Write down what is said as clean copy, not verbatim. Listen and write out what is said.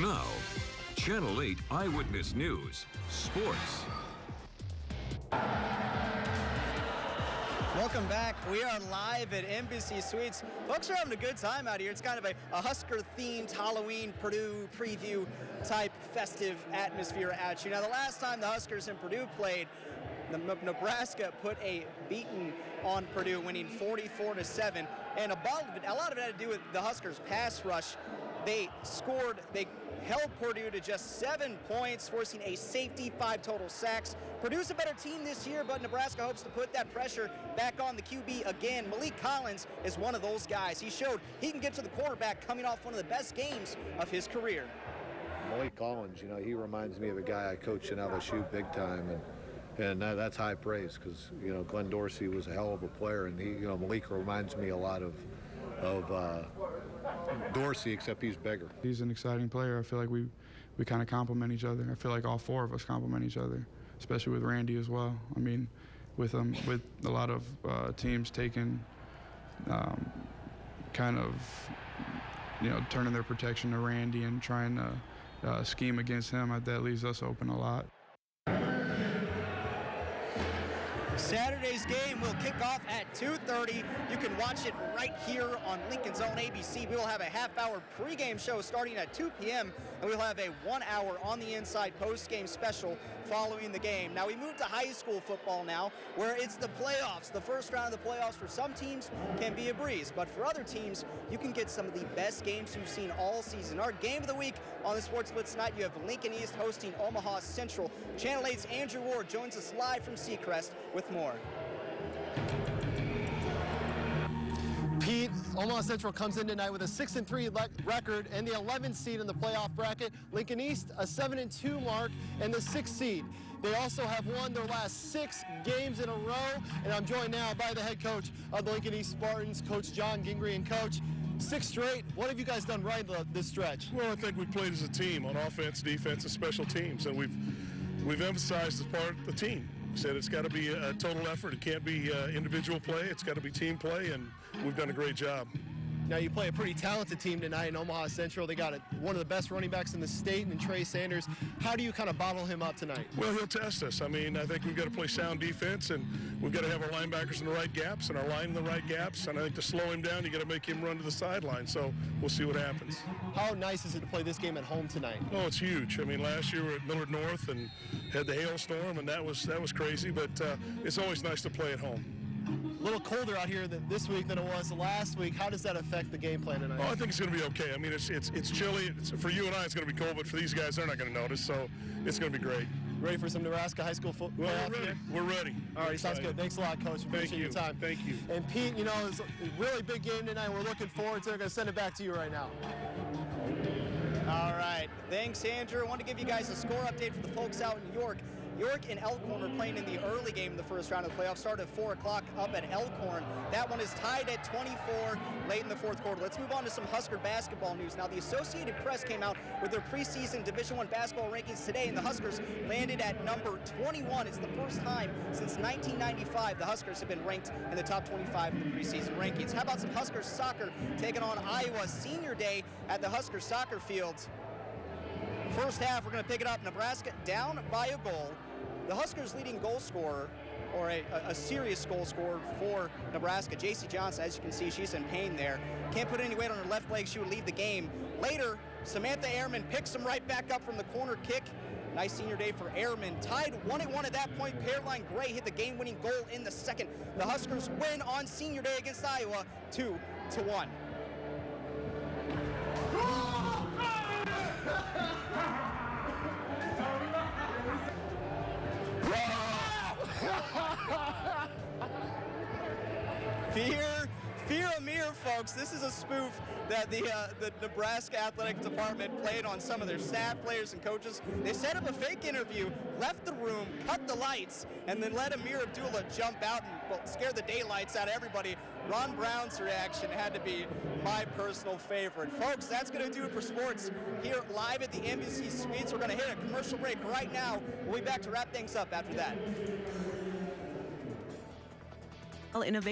Now, Channel 8 Eyewitness News, Sports. Welcome back. We are live at Embassy Suites. Folks are having a good time out here. It's kind of a Husker-themed Halloween Purdue preview type festive atmosphere at you. Now, the last time the Huskers and Purdue played, Nebraska put a beating on Purdue, winning 44-7. And a lot of it had to do with the Huskers' pass rush. They held Purdue to just 7 points, forcing a safety, 5 total sacks. Purdue's a better team this year, but Nebraska hopes to put that pressure back on the QB again. Malik Collins is one of those guys. He showed he can get to the quarterback coming off one of the best games of his career. Malik Collins, he reminds me of a guy I coached in LSU big time, and that's high praise because, Glenn Dorsey was a hell of a player, and Malik reminds me a lot of Dorsey, except he's bigger. He's an exciting player. I feel like we kind of complement each other. I feel like all 4 of us complement each other, especially with Randy as well. I mean, with a lot of teams taking kind of, turning their protection to Randy and trying to scheme against him, that leaves us open a lot. Saturday's game will kick off at 2:30. You can watch it right here on Lincoln's own ABC. We will have a half-hour pregame show starting at 2 p.m., and we'll have a 1-hour on the inside post-game special following the game. Now, we move to high school football now, where it's the playoffs. The first round of the playoffs for some teams can be a breeze, but for other teams, you can get some of the best games you've seen all season. Our game of the week on the Sports Blitz tonight, you have Lincoln East hosting Omaha Central. Channel 8's Andrew Ward joins us live from Seacrest with more. Pete, Omaha Central comes in tonight with a 6-3 record and the 11th seed in the playoff bracket. Lincoln East, a 7-2 mark and the 6th seed. They also have won their last 6 games in a row, and I'm joined now by the head coach of the Lincoln East Spartans, Coach John Gingrey. And Coach, 6 straight, what have you guys done right this stretch? Well, I think we played as a team on offense, defense, and special teams, and we've emphasized as part of the team. We said it's got to be a total effort. It can't be individual play. It's got to be team play, and we've done a great job. Now, you play a pretty talented team tonight in Omaha Central. They got one of the best running backs in the state in Trey Sanders. How do you kind of bottle him up tonight? Well, he'll test us. I mean, I think we've got to play sound defense, and we've got to have our linebackers in the right gaps and our line in the right gaps. And I think to slow him down, you got to make him run to the sideline. So we'll see what happens. How nice is it to play this game at home tonight? Oh, it's huge. I mean, last year we were at Millard North and had the hailstorm, and that was crazy. But it's always nice to play at home. A little colder out here this week than it was last week. How does that affect the game plan tonight? Oh, I think it's going to be okay. I mean, it's chilly. For you and I, it's going to be cold, but for these guys, they're not going to notice. So it's going to be great. Ready for some Nebraska high school football? Well, we're ready. All right, sounds good. Thanks a lot, Coach. Appreciate your time. Thank you. And Pete, it's a really big game tonight. We're looking forward to it. I'm going to send it back to you right now. All right. Thanks, Andrew. I want to give you guys a score update for the folks out in York. York and Elkhorn are playing in the early game of the first round of the playoffs. Started at 4 o'clock up at Elkhorn. That one is tied at 24 late in the fourth quarter. Let's move on to some Husker basketball news. Now, the Associated Press came out with their preseason Division I basketball rankings today, and the Huskers landed at number 21. It's the first time since 1995 the Huskers have been ranked in the top 25 in the preseason rankings. How about some Huskers soccer taking on Iowa Senior Day at the Huskers soccer fields? First half, we're going to pick it up. Nebraska down by a goal. The Huskers' leading goal scorer, or a serious goal scorer for Nebraska, J.C. Johnson, as you can see, she's in pain there. Can't put any weight on her left leg. She would leave the game. Later, Samantha Ehrman picks them right back up from the corner kick. Nice senior day for Ehrman. Tied 1-1 at that point. Caroline Gray hit the game-winning goal in the second. The Huskers win on senior day against Iowa, 2-1. Fear Amir, folks. This is a spoof that the Nebraska Athletic Department played on some of their staff, players, and coaches. They set up a fake interview, left the room, cut the lights, and then let Amir Abdullah jump out and scare the daylights out of everybody. Ron Brown's reaction had to be my personal favorite. Folks, that's going to do it for sports here live at the Embassy Suites. We're going to hit a commercial break right now. We'll be back to wrap things up after that. Innovation.